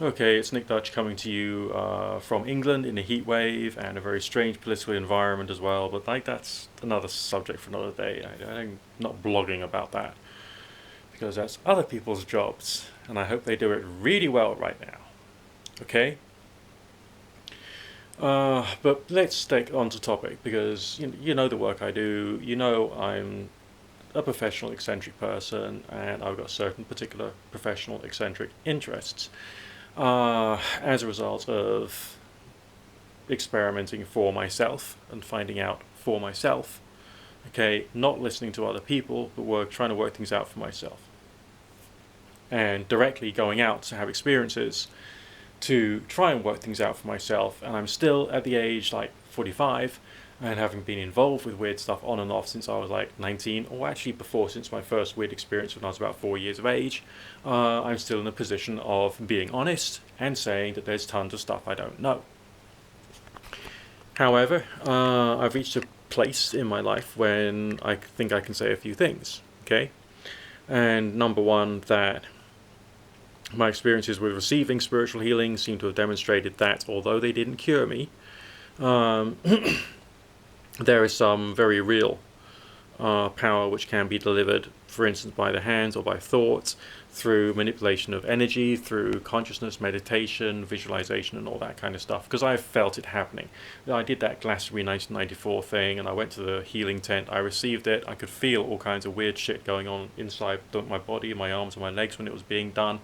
Okay, it's Nick Dutch coming to you from England in a heat wave and a very strange political environment as well. But like that's another subject for another day. I'm not blogging about that because that's other people's jobs, and I hope they do it really well right now. Okay. But let's stick on to topic because you know the work I do. You know I'm a professional eccentric person, and I've got certain particular professional eccentric interests. As a result of experimenting for myself and finding out for myself, okay, not listening to other people, but trying to work things out for myself. And directly going out to have experiences to try and work things out for myself. And I'm still at the age like 45 and having been involved with weird stuff on and off since I was like 19, or actually before, since my first weird experience when I was about 4 years of age. I'm still in a position of being honest and saying that there's tons of stuff I don't know. However, I've reached a place in my life when I think I can say a few things, okay? And number one, that my experiences with receiving spiritual healing seem to have demonstrated that although they didn't cure me, there is some very real power which can be delivered, for instance, by the hands or by thoughts, through manipulation of energy, through consciousness, meditation, visualization, and all that kind of stuff. Because I've felt it happening. I did that Glastonbury 1994 thing, and I went to the healing tent. I received it. I could feel all kinds of weird shit going on inside my body, my arms, and my legs when it was being done.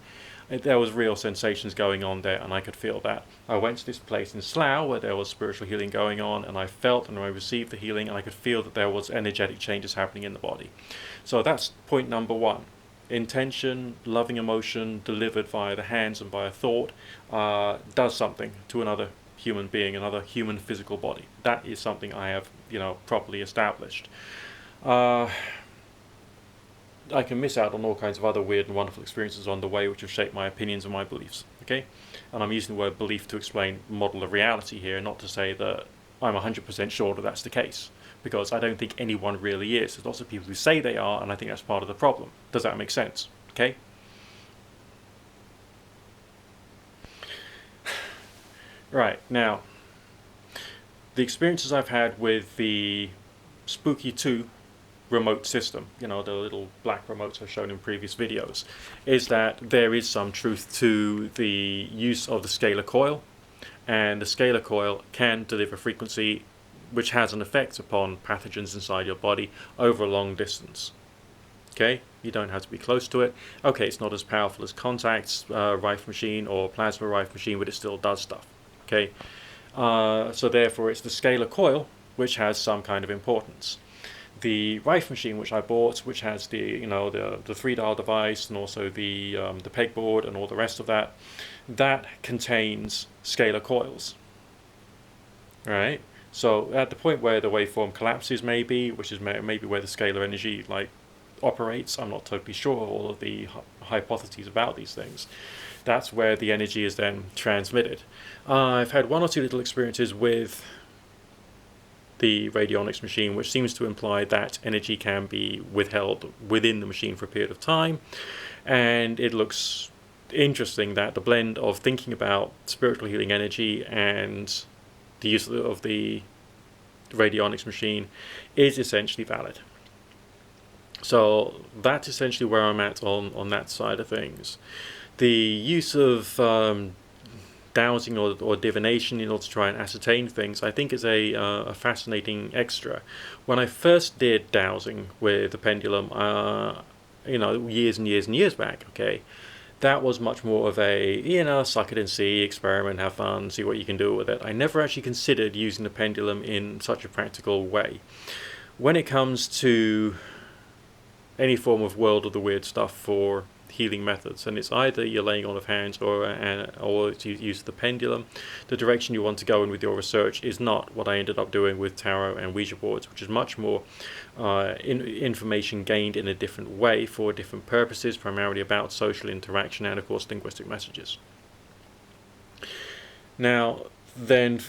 There was real sensations going on there, and I could feel that. I went to this place in Slough where there was spiritual healing going on, and I felt and I received the healing, and I could feel that there was energetic changes happening in the body. So that's point number one. Intention, loving emotion delivered via the hands and by a thought does something to another human being, another human physical body. That is something I have, properly established. I can miss out on all kinds of other weird and wonderful experiences on the way which have shaped my opinions and my beliefs, okay? And I'm using the word belief to explain model of reality here, not to say that I'm 100% sure that that's the case, because I don't think anyone really is. There's lots of people who say they are, and I think that's part of the problem. Does that make sense? Okay? Right, now, the experiences I've had with the Spooky 2 remote system, the little black remotes I've shown in previous videos, is that there is some truth to the use of the scalar coil, and the scalar coil can deliver frequency which has an effect upon pathogens inside your body over a long distance. Okay, you don't have to be close to it. Okay, it's not as powerful as Contact's Rife machine or Plasma Rife machine, but it still does stuff. Okay, so therefore it's the scalar coil which has some kind of importance. The Rife machine which I bought, which has the the 3-dial device and also the pegboard and all the rest of that, that contains scalar coils. Right. So at the point where the waveform collapses, maybe, which is maybe where the scalar energy operates, I'm not totally sure all of the hypotheses about these things. That's where the energy is then transmitted. I've had one or two little experiences with the radionics machine, which seems to imply that energy can be withheld within the machine for a period of time, and it looks interesting that the blend of thinking about spiritual healing energy and the use of the radionics machine is essentially valid. So that's essentially where I'm at on that side of things. The use of dowsing or divination in order to try and ascertain things, I think is a fascinating extra. When I first did dowsing with the pendulum, years and years and years back, okay, that was much more of a, suck it and see, experiment, have fun, see what you can do with it. I never actually considered using the pendulum in such a practical way. When it comes to any form of world of the weird stuff for healing methods, and it's either you're laying on of hands or to use the pendulum, the direction you want to go in with your research is not what I ended up doing with tarot and Ouija boards, which is much more information gained in a different way for different purposes, primarily about social interaction and of course linguistic messages. Now then,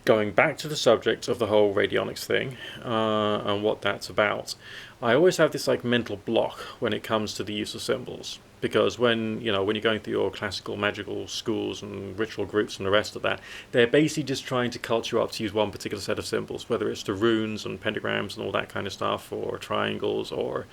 going back to the subject of the whole radionics thing and what that's about, I always have this mental block when it comes to the use of symbols. Because when when you're going through your classical magical schools and ritual groups and the rest of that, they're basically just trying to culture you up to use one particular set of symbols, whether it's the runes and pentagrams and all that kind of stuff, or triangles, or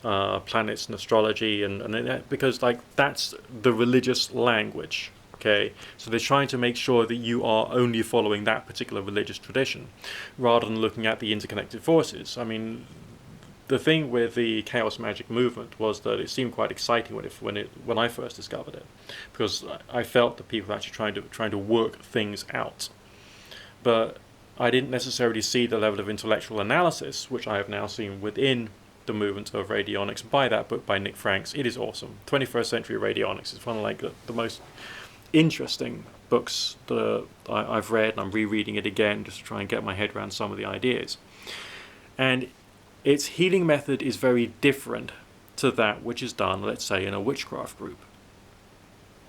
planets and astrology, and because like that's the religious language. Okay, so they're trying to make sure that you are only following that particular religious tradition, rather than looking at the interconnected forces. I mean, the thing with the chaos magic movement was that it seemed quite exciting when I first discovered it, because I felt that people were actually trying to work things out, but I didn't necessarily see the level of intellectual analysis which I have now seen within the movement of radionics by that book by Nick Franks. It is awesome. 21st Century Radionics is one of like the most interesting books that I've read, and I'm rereading it again just to try and get my head around some of the ideas. And its healing method is very different to that which is done, let's say, in a witchcraft group,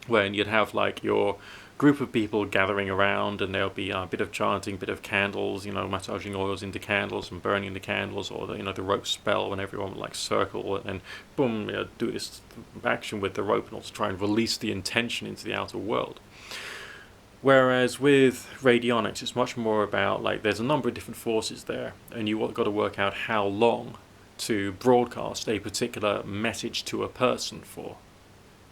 when you'd have like your group of people gathering around, and there'll be a bit of chanting, bit of candles, massaging oils into candles and burning the candles, or the rope spell, when everyone would like circle and boom, do this action with the rope and also try and release the intention into the outer world. Whereas with radionics, it's much more about like there's a number of different forces there, and you've got to work out how long to broadcast a particular message to a person for.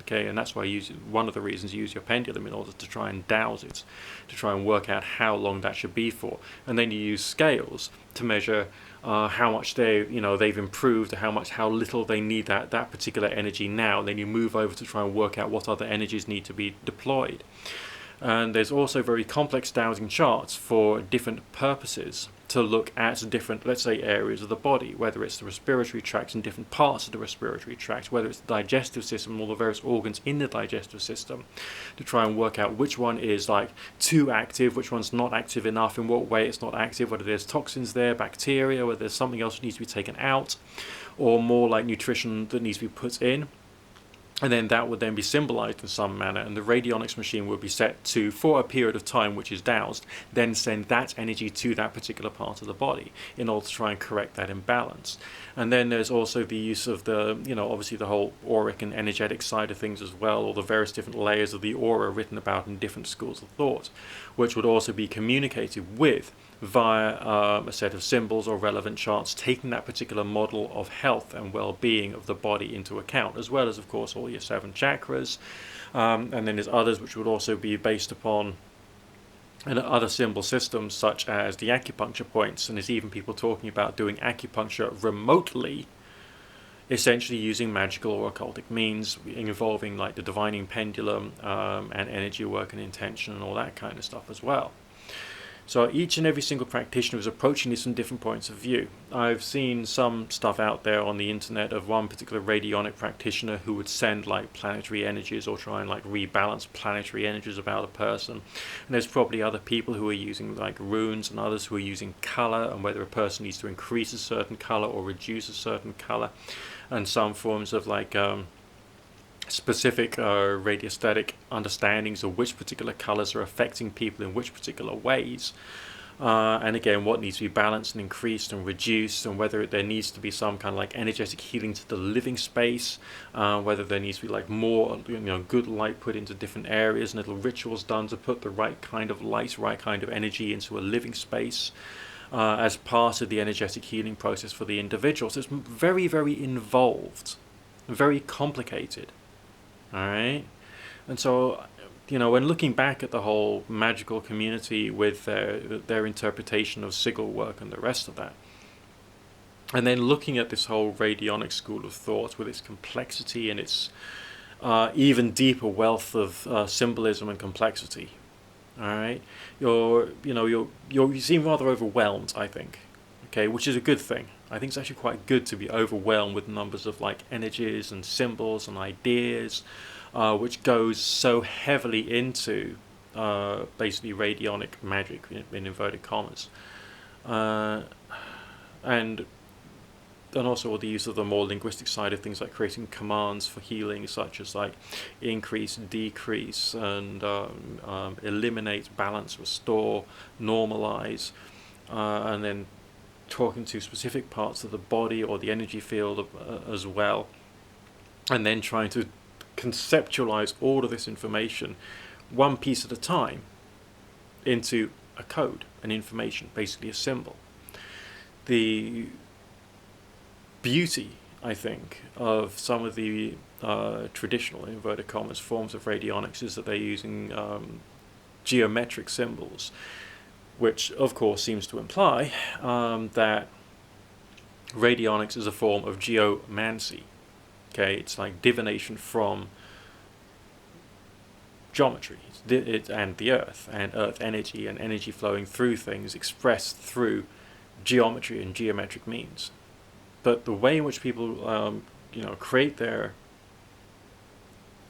Okay, and that's why one of the reasons you use your pendulum in order to try and dowse it, to try and work out how long that should be for, and then you use scales to measure how much they've improved, how little they need that particular energy now, and then you move over to try and work out what other energies need to be deployed. And there's also very complex dowsing charts for different purposes to look at different, let's say, areas of the body, whether it's the respiratory tract and different parts of the respiratory tract, whether it's the digestive system and all the various organs in the digestive system, to try and work out which one is like too active, which one's not active enough, in what way it's not active, whether there's toxins there, bacteria, whether there's something else that needs to be taken out, or more like nutrition that needs to be put in. And then that would then be symbolized in some manner, and the radionics machine would be set to, for a period of time which is doused, then send that energy to that particular part of the body in order to try and correct that imbalance. And then there's also the use of the, obviously the whole auric and energetic side of things as well, or the various different layers of the aura written about in different schools of thought, which would also be communicated with via a set of symbols or relevant charts, taking that particular model of health and well-being of the body into account, as well as, of course, all your 7 chakras. And then there's others which would also be based upon other symbol systems, such as the acupuncture points, and there's even people talking about doing acupuncture remotely, essentially using magical or occultic means involving like the divining pendulum and energy work and intention and all that kind of stuff as well. So each and every single practitioner is approaching this from different points of view. I've seen some stuff out there on the internet of one particular radionic practitioner who would send like planetary energies or try and like rebalance planetary energies about a person. And there's probably other people who are using like runes, and others who are using color, and whether a person needs to increase a certain color or reduce a certain color, and some forms of like specific radiostatic understandings of which particular colors are affecting people in which particular ways, and again what needs to be balanced and increased and reduced, and whether there needs to be some kind of like energetic healing to the living space, whether there needs to be like more good light put into different areas, and little rituals done to put the right kind of light, right kind of energy into a living space as part of the energetic healing process for the individual. So it's very, very involved, very complicated. Alright, and so, when looking back at the whole magical community with their interpretation of sigil work and the rest of that, and then looking at this whole radionic school of thought with its complexity and its even deeper wealth of symbolism and complexity, alright, you seem rather overwhelmed, I think, okay, which is a good thing. I think it's actually quite good to be overwhelmed with numbers of like energies and symbols and ideas, which goes so heavily into basically radionic magic in inverted commas, and also the use of the more linguistic side of things, like creating commands for healing, such as like increase, decrease, and eliminate, balance, restore, normalize, and then talking to specific parts of the body or the energy field as well, and then trying to conceptualize all of this information one piece at a time into a code, an information, basically a symbol. The beauty, I think, of some of the traditional, inverted commas, forms of radionics is that they're using geometric symbols, which of course seems to imply that radionics is a form of geomancy. Okay, it's like divination from geometry and the earth, and earth energy, and energy flowing through things expressed through geometry and geometric means. But the way in which people create their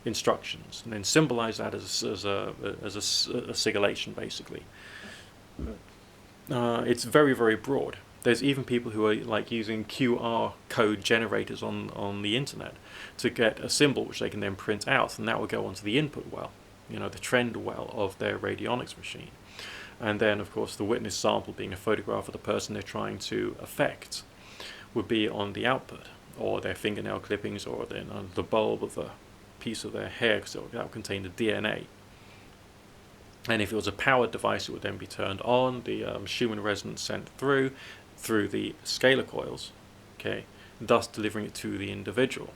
instructions and then symbolize that as a sigillation, basically, it's very, very broad. There's even people who are like using QR code generators on the internet to get a symbol which they can then print out, and that will go onto the input well, the trend well of their radionics machine. And then, of course, the witness sample, being a photograph of the person they're trying to affect, would be on the output, or their fingernail clippings, or then the bulb of a piece of their hair, because that would contain the DNA. And if it was a powered device, it would then be turned on, the Schumann resonance sent through the scalar coils, okay, thus delivering it to the individual.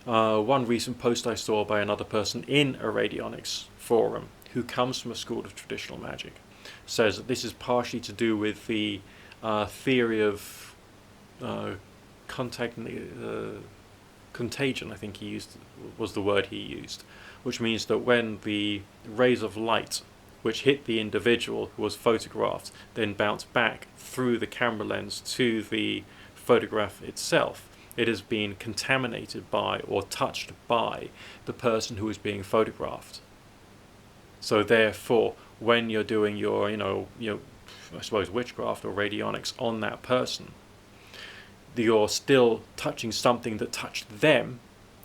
One recent post I saw by another person in a radionics forum who comes from a school of traditional magic says that this is partially to do with the theory of contagion, I think was the word he used, which means that when the rays of light which hit the individual who was photographed then bounced back through the camera lens to the photograph itself, it has been contaminated by or touched by the person who is being photographed. So therefore, when you're doing your, I suppose, witchcraft or radionics on that person, you're still touching something that touched them,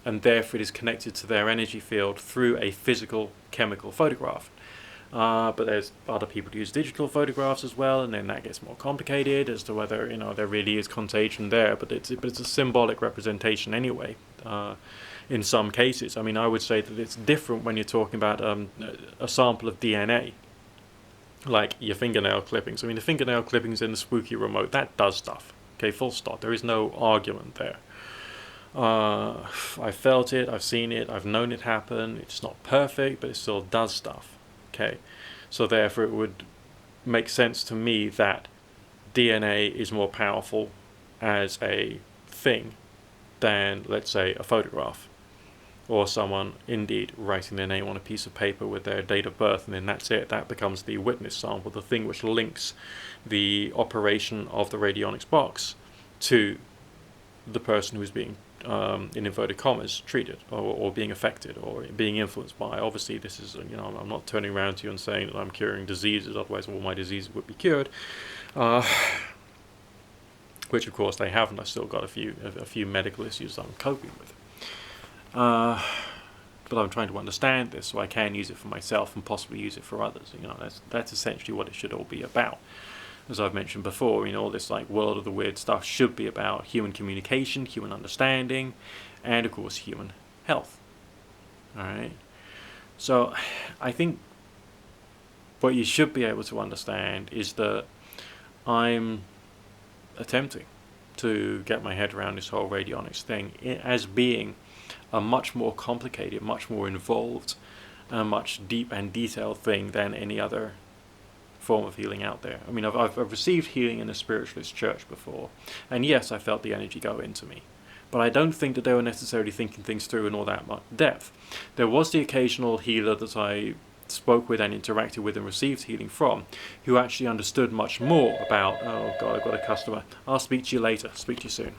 and therefore it is connected to their energy field through a physical chemical photograph. But there's other people who use digital photographs as well, and then that gets more complicated as to whether there really is contagion there. But it's a symbolic representation anyway. In some cases, I mean, I would say that it's different when you're talking about a sample of DNA, like your fingernail clippings. I mean, the fingernail clippings in the spooky remote, that does stuff. Okay, full stop. There is no argument there. I felt it, I've seen it, I've known it happen. It's not perfect, but it still does stuff. Okay, so therefore it would make sense to me that DNA is more powerful as a thing than, let's say, a photograph, or someone indeed writing their name on a piece of paper with their date of birth, and then that's it. That becomes the witness sample, the thing which links the operation of the radionics box to the person who is being, in inverted commas, treated, or being affected, or being influenced by. Obviously, this is, I'm not turning around to you and saying that I'm curing diseases, otherwise all my diseases would be cured, which of course they haven't. I've still got a few medical issues that I'm coping with. But I'm trying to understand this so I can use it for myself and possibly use it for others. That's essentially what it should all be about. As I've mentioned before, all this like world of the weird stuff should be about human communication, human understanding, and of course human health. Alright? So I think what you should be able to understand is that I'm attempting to get my head around this whole radionics thing as being a much more complicated, much more involved, and much deep and detailed thing than any other form of healing out there. I mean, I've received healing in a spiritualist church before, and yes, I felt the energy go into me, but I don't think that they were necessarily thinking things through in all that much depth. There was the occasional healer that I spoke with and interacted with and received healing from, who actually understood much more about, oh God, I've got a customer. I'll speak to you later. Speak to you soon.